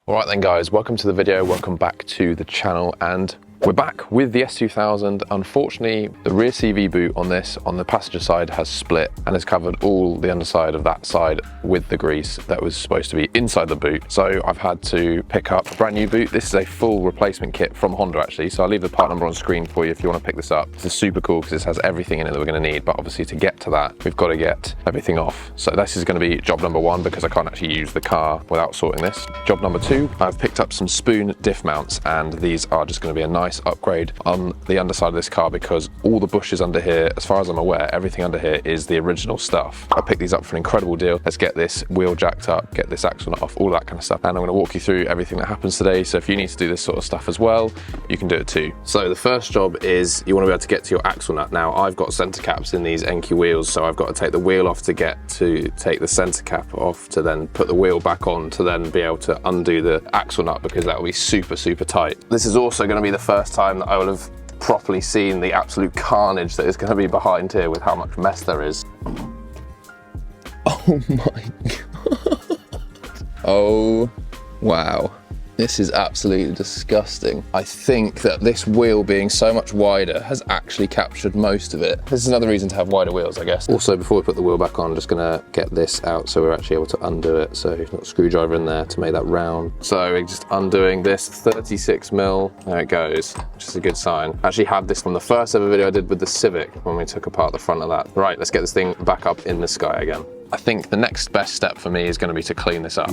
All right then guys, welcome to the video, welcome back to the channel, and we're back with the S2000. Unfortunately, the rear CV boot on this, on the passenger side, has split and has covered all the underside of that side with the grease that was supposed to be inside the boot. So I've had to pick up a brand new boot. This is a full replacement kit from Honda actually, so I'll leave the part number on screen for you if you want to pick this up. This is super cool because this has everything in it that we're going to need, but obviously to get to that, we've got to get everything off. So this is going to be job number one because I can't actually use the car without sorting this. Job number two, I've picked up some spoon diff mounts, and these are just going to be a nice upgrade on the underside of this car because all the bushes under here, as far as I'm aware, everything under here is the original stuff. I picked these up for an incredible deal. Let's get this wheel jacked up, get this axle nut off, all that kind of stuff. And I'm going to walk you through everything that happens today. So if you need to do this sort of stuff as well, you can do it too. So the first job is you want to be able to get to your axle nut. Now I've got center caps in these NQ wheels, so I've got to take the wheel off to take the center cap off to then put the wheel back on to then be able to undo the axle nut because that will be super, super tight. This is also going to be the first time that I will have properly seen the absolute carnage that is going to be behind here with how much mess there is. Oh my god. Oh wow. This is absolutely disgusting. I think that this wheel being so much wider has actually captured most of it. This is another reason to have wider wheels, I guess. Also, before we put the wheel back on, I'm just gonna get this out so we're actually able to undo it. So you've got a screwdriver in there to make that round. So we're just undoing this 36 mil. There it goes, which is a good sign. I actually had this from the first ever video I did with the Civic when we took apart the front of that. Right, let's get this thing back up in the sky again. I think the next best step for me is gonna be to clean this up.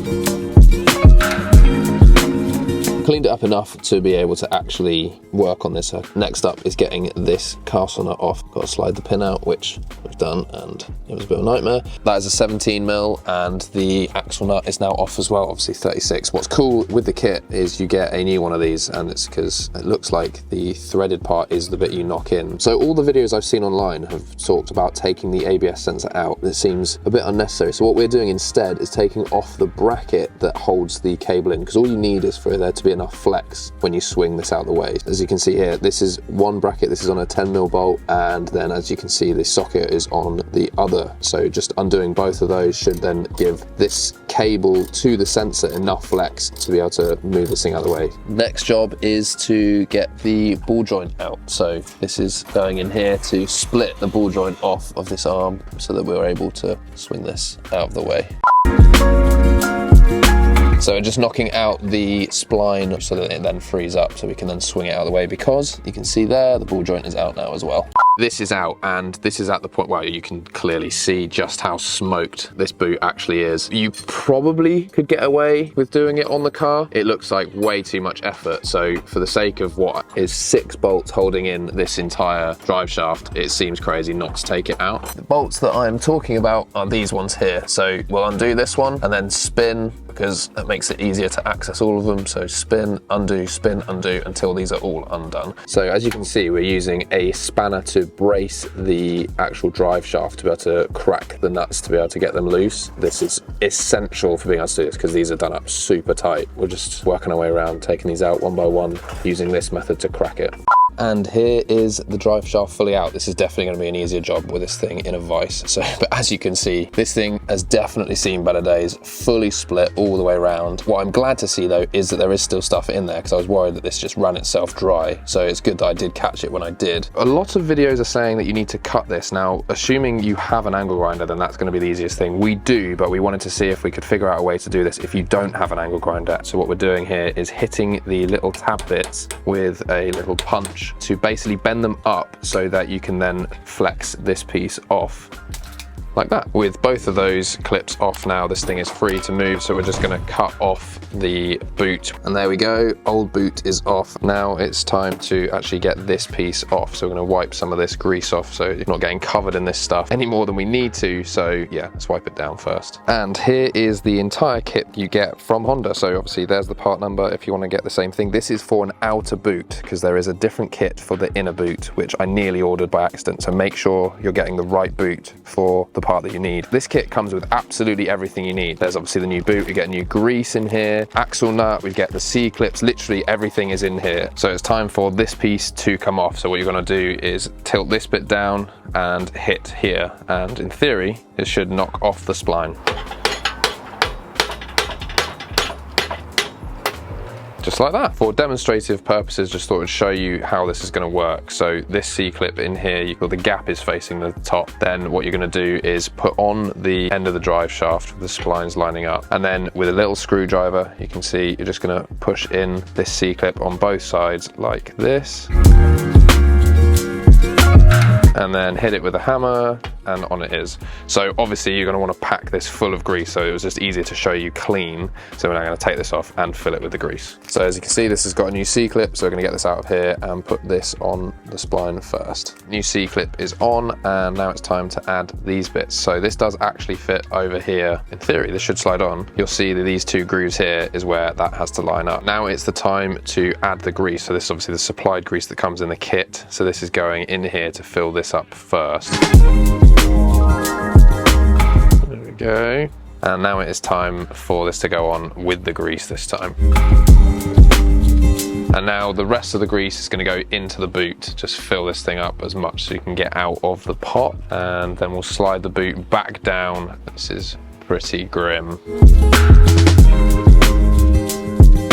Cleaned it up enough to be able to actually work on this. Next up is getting this castle nut off. Got to slide the pin out, which we've done, and it was a bit of a nightmare. That is a 17 mil, and the axle nut is now off as well, obviously 36. What's cool with the kit is you get a new one of these, and it's because it looks like the threaded part is the bit you knock in. So all the videos I've seen online have talked about taking the ABS sensor out. It seems a bit unnecessary. So what we're doing instead is taking off the bracket that holds the cable in, because all you need is for there to be enough flex when you swing this out the way. As you can see here, this is one bracket, this is on a 10 mil bolt, and then as you can see the socket is on the other. So just undoing both of those should then give this cable to the sensor enough flex to be able to move this thing out of the way. Next job is to get the ball joint out. So this is going in here to split the ball joint off of this arm so that we're able to swing this out of the way. So just knocking out the spline so that it then frees up so we can then swing it out of the way, because you can see there the ball joint is out now as well. This is out, and this is at the point where you can clearly see just how smoked this boot actually is. You probably could get away with doing it on the car. It looks like way too much effort. So for the sake of what is 6 bolts holding in this entire drive shaft, it seems crazy not to take it out. The bolts that I'm talking about are these ones here. So we'll undo this one and then spin, because that makes it easier to access all of them. So spin, undo, until these are all undone. So as you can see, we're using a spanner to brace the actual drive shaft to be able to crack the nuts to be able to get them loose. This is essential for being able to do this because these are done up super tight. We're just working our way around, taking these out one by one, using this method to crack it. And here is the drive shaft fully out. This is definitely going to be an easier job with this thing in a vise. So, but as you can see, this thing has definitely seen better days, fully split all the way around. What I'm glad to see though is that there is still stuff in there, because I was worried that this just ran itself dry. So it's good that I did catch it when I did. A lot of videos are saying that you need to cut this. Now, assuming you have an angle grinder, then that's going to be the easiest thing. We do, but we wanted to see if we could figure out a way to do this if you don't have an angle grinder. So what we're doing here is hitting the little tab bits with a little punch to basically bend them up so that you can then flex this piece off like that. With both of those clips off now, this thing is free to move, so we're just going to cut off the boot, and there we go, old boot is off. Now it's time to actually get this piece off, so we're going to wipe some of this grease off so you're not getting covered in this stuff any more than we need to. So yeah, let's wipe it down first. And here is the entire kit you get from Honda. So obviously there's the part number if you want to get the same thing. This is for an outer boot, because there is a different kit for the inner boot, which I nearly ordered by accident, so make sure you're getting the right boot for the part that you need. This kit comes with absolutely everything you need. There's obviously the new boot, we get new grease in here, axle nut, we get the C-clips, literally everything is in here. So it's time for this piece to come off. So what you're going to do is tilt this bit down and hit here, and in theory it should knock off the spline. just like that. For demonstrative purposes, just thought I'd show you how this is going to work. So this C-clip in here, the gap is facing the top. Then what you're going to do is put on the end of the drive shaft with the splines lining up, and then with a little screwdriver, you can see you're just going to push in this C-clip on both sides like this, and then hit it with a hammer, and on it is. So obviously you're going to want to pack this full of grease, so it was just easier to show you clean. So we're now going to take this off and fill it with the grease. So as you can see, this has got a new C-clip, so we're going to get this out of here and put this on the spline first. New C-clip is on, and now it's time to add these bits. So this does actually fit over here. In theory, this should slide on. You'll see that these two grooves here is where that has to line up. Now it's the time to add the grease. So this is obviously the supplied grease that comes in the kit. So this is going in here to fill this up first. There we go. And now it is time for this to go on with the grease this time. And now the rest of the grease is going to go into the boot. Just fill this thing up as much so you can get out of the pot, and then we'll slide the boot back down. This is pretty grim.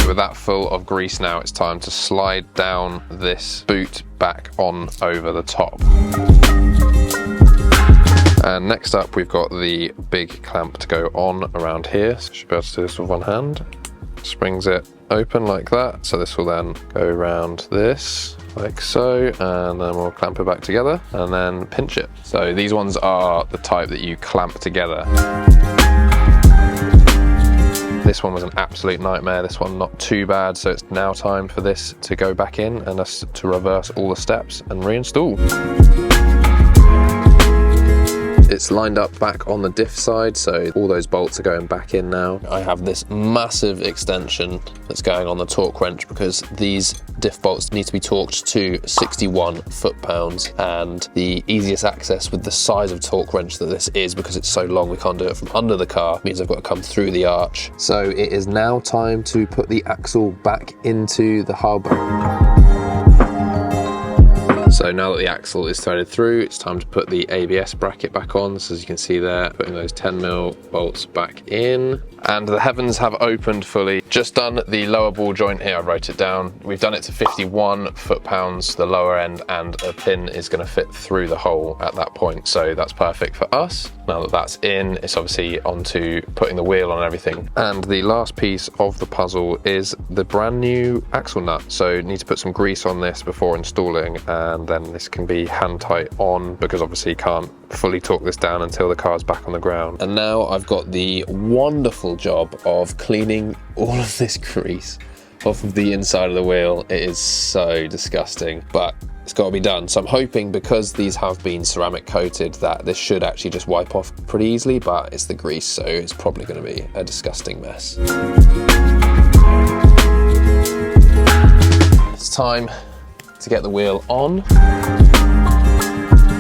With that full of grease now, it's time to slide down this boot back on over the top. And next up, we've got the big clamp to go on around here. So you should be able to do this with one hand. Springs it open like that. So this will then go around this, like so, and then we'll clamp it back together and then pinch it. So these ones are the type that you clamp together. This one was an absolute nightmare. This one not too bad. So it's now time for this to go back in and us to reverse all the steps and reinstall. It's lined up back on the diff side, so all those bolts are going back in now. I have this massive extension that's going on the torque wrench because these diff bolts need to be torqued to 61 foot-pounds, and the easiest access with the size of torque wrench that this is, because it's so long we can't do it from under the car, means I've got to come through the arch. So it is now time to put the axle back into the hub. So now that the axle is threaded through, it's time to put the ABS bracket back on. So as you can see there, putting those 10mm bolts back in. And the heavens have opened fully. Just done the lower ball joint here, I wrote it down. We've done it to 51 foot-pounds, the lower end, and a pin is gonna fit through the hole at that point. So that's perfect for us. Now that that's in, it's obviously onto putting the wheel on and everything. And the last piece of the puzzle is the brand new axle nut. So you need to put some grease on this before installing, and then this can be hand tight on, because obviously you can't fully torque this down until the car's back on the ground. And now I've got the wonderful job of cleaning all of this grease off of the inside of the wheel. It is so disgusting, but it's got to be done. So I'm hoping, because these have been ceramic coated, that this should actually just wipe off pretty easily, but it's the grease, so it's probably going to be a disgusting mess. It's time to get the wheel on.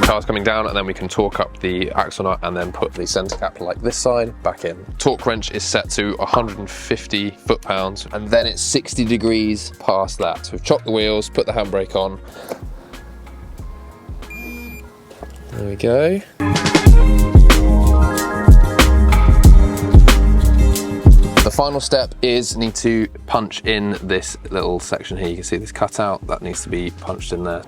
Car's coming down, and then we can torque up the axle nut and then put the center cap like this side back in. Torque wrench is set to 150 foot-pounds, and then it's 60 degrees past that. So we've chopped the wheels, put the handbrake on. There we go. The final step is need to punch in this little section here. You can see this cutout, that needs to be punched in there.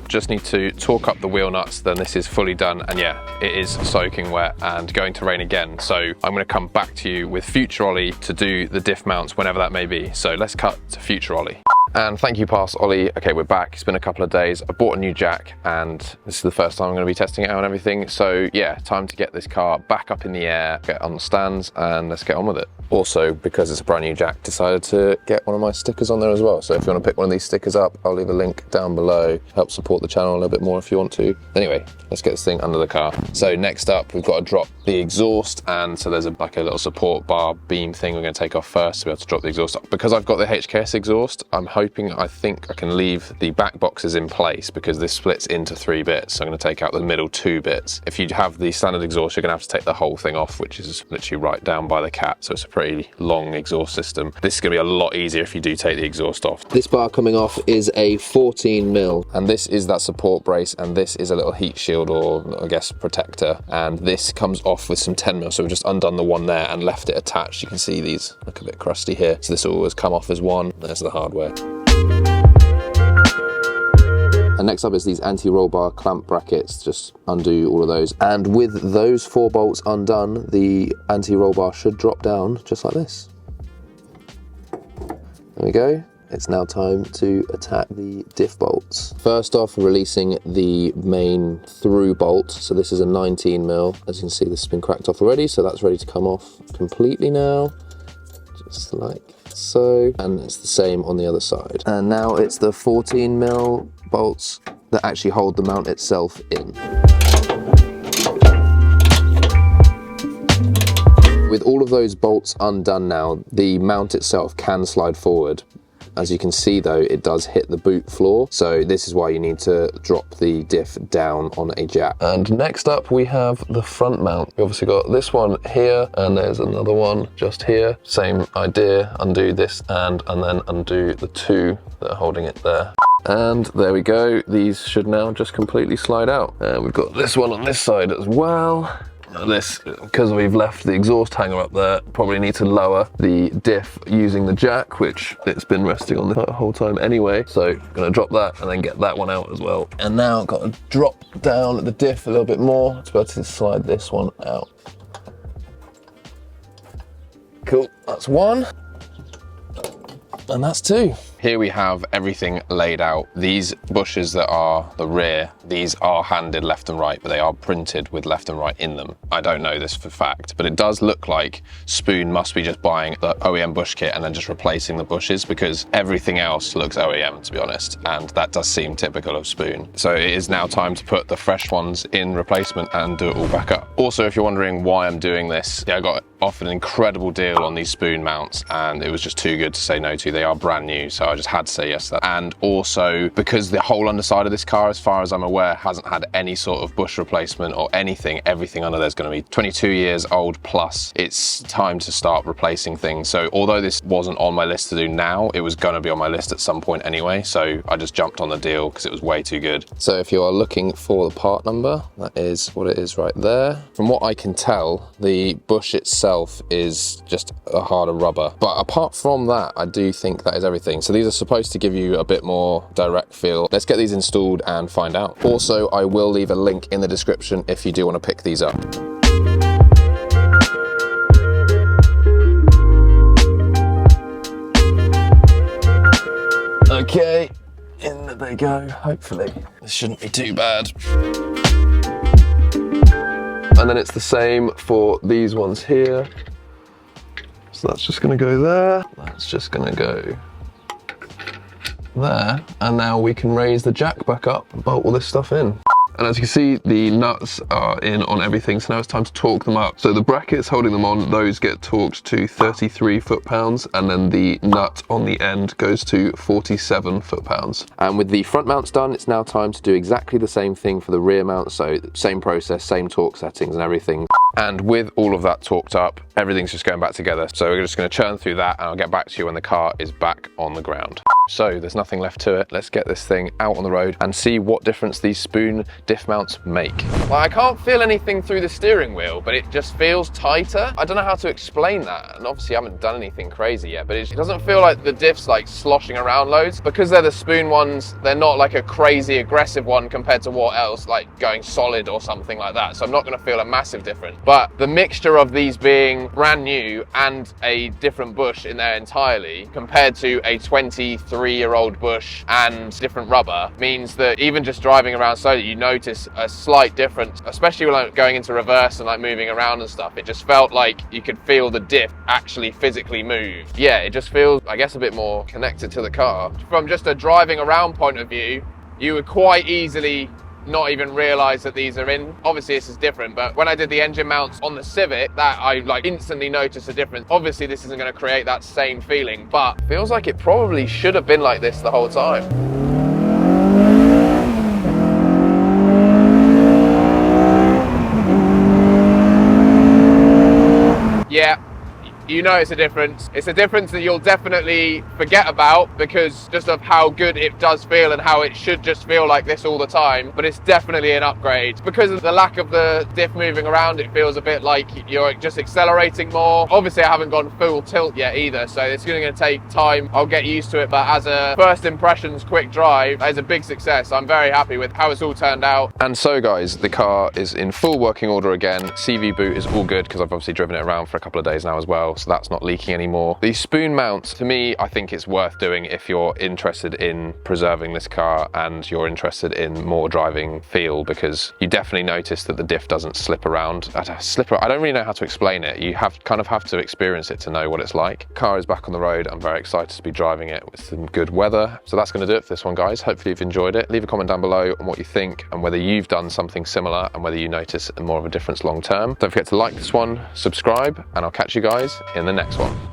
Just need to torque up the wheel nuts, then this is fully done. And yeah, it is soaking wet and going to rain again. So I'm going to come back to you with future Olly to do the diff mounts whenever that may be. So let's cut to future Olly. And thank you, past Olly. Okay, we're back. It's been a couple of days. I bought a new jack, and this is the first time I'm going to be testing it out and everything. So yeah, time to get this car back up in the air, get on the stands, and let's get on with it. Also, because it's a brand new jack, decided to get one of my stickers on there as well. So if you want to pick one of these stickers up, I'll leave a link down below. Help support the channel a little bit more if you want to. Anyway, let's get this thing under the car. So next up, we've got to drop the exhaust, and so there's like a little support bar beam thing we're going to take off first to be able to drop the exhaust up. Because I've got the HKS exhaust, I'm hoping I think I can leave the back boxes in place because this splits into 3 bits. So I'm going to take out the middle 2 bits. If you have the standard exhaust, you're going to have to take the whole thing off, which is literally right down by the cat. So it's a pretty long exhaust system. This is going to be a lot easier if you do take the exhaust off. This bar coming off is a 14mm, and this is that support brace, and this is a little heat shield, or I guess protector, and this comes off with some 10mm. So we've just undone the one there and left it attached. You can see these look a bit crusty here. So this will always come off as one. There's the hardware. And next up is these anti-roll bar clamp brackets. Just undo all of those. And with those 4 bolts undone, the anti-roll bar should drop down just like this. There we go. It's now time to attack the diff bolts. First off, releasing the main through bolt. So this is a 19mm. As you can see, this has been cracked off already, so that's ready to come off completely now. Just like so. And it's the same on the other side. And now it's the 14mm bolts that actually hold the mount itself in. With all of those bolts undone now, the mount itself can slide forward. As you can see though, it does hit the boot floor, so this is why you need to drop the diff down on a jack. And next up we have the front mount. We've obviously got this one here, and there's another one just here. Same idea, undo this and then undo the 2 that are holding it there. And there we go, these should now just completely slide out. And we've got this one on this side as well. This, because we've left the exhaust hanger up there, probably need to lower the diff using the jack, which it's been resting on the whole time anyway. So I'm gonna drop that and then get that one out as well. And now I've got to drop down the diff a little bit more to be able to slide this one out. Cool, that's 1. And that's 2. Here we have everything laid out. These bushes that are the rear, these are handed left and right, but they are printed with left and right in them. I don't know this for fact, but it does look like Spoon must be just buying the OEM bush kit and then just replacing the bushes, because everything else looks OEM, to be honest, and that does seem typical of Spoon. So it is now time to put the fresh ones in replacement and do it all back up. Also, if you're wondering why I'm doing this, I got offered an incredible deal on these Spoon mounts, and it was just too good to say no to. They are brand new, so I just had to say yes to that. And also because the whole underside of this car, as far as I'm aware, hasn't had any sort of bush replacement or anything. Everything under there's going to be 22 years old plus. It's time to start replacing things. So although this wasn't on my list to do now, it was going to be on my list at some point anyway. So I just jumped on the deal because it was way too good. So if you are looking for the part number, that is what it is right there. From what I can tell, the bush itself is just a harder rubber. But apart from that, I do think that is everything. So these are supposed to give you a bit more direct feel. Let's get these installed and find out. Also, I will leave a link in the description if you do want to pick these up. Okay, in they go, hopefully. This shouldn't be too bad. And then it's the same for these ones here. So that's just gonna go there. That's just gonna go there. And now we can raise the jack back up and bolt all this stuff in. And as you can see, the nuts are in on everything, so now it's time to torque them up. So the brackets holding them on, those get torqued to 33 foot-pounds, and then the nut on the end goes to 47 foot-pounds. And with the front mounts done, it's now time to do exactly the same thing for the rear mount, so same process, same torque settings and everything. And with all of that torqued up, everything's just going back together. So we're just going to churn through that, and I'll get back to you when the car is back on the ground. So there's nothing left to it. Let's get this thing out on the road and see what difference these Spoon diff mounts make. Well, I can't feel anything through the steering wheel, but it just feels tighter. I don't know how to explain that. And obviously I haven't done anything crazy yet, but it doesn't feel like the diff's like sloshing around loads. Because they're the Spoon ones, they're not like a crazy aggressive one compared to what else, like going solid or something like that. So I'm not going to feel a massive difference. But the mixture of these being brand new and a different bush in there entirely compared to a 23-year-old bush and different rubber means that even just driving around slowly, you notice a slight difference, especially when like going into reverse and like moving around and stuff. It just felt like you could feel the diff actually physically move. Yeah, it just feels, I guess, a bit more connected to the car. From just a driving around point of view, you would quite easily not even realize that these are in. Obviously this is different, but when I did the engine mounts on the Civic, that I like instantly noticed a difference. Obviously this isn't going to create that same feeling, but feels like it probably should have been like this the whole time. Yeah, you notice a difference. It's a difference that you'll definitely forget about because just of how good it does feel and how it should just feel like this all the time, but it's definitely an upgrade. Because of the lack of the diff moving around, it feels a bit like you're just accelerating more. Obviously I haven't gone full tilt yet either, so it's going to take time. I'll get used to it, but as a first impressions quick drive, that is a big success. I'm very happy with how it's all turned out. And so guys, the car is in full working order again. CV boot is all good because I've obviously driven it around for a couple of days now as well, so that's not leaking anymore. The spoon mount, to me, I think it's worth doing if you're interested in preserving this car and you're interested in more driving feel, because you definitely notice that the diff doesn't slip around. I don't really know how to explain it. You kind of have to experience it to know what it's like. Car is back on the road. I'm very excited to be driving it with some good weather. So that's going to do it for this one, guys. Hopefully you've enjoyed it. Leave a comment down below on what you think and whether you've done something similar and whether you notice more of a difference long term. Don't forget to like this one, subscribe, and I'll catch you guys in the next one.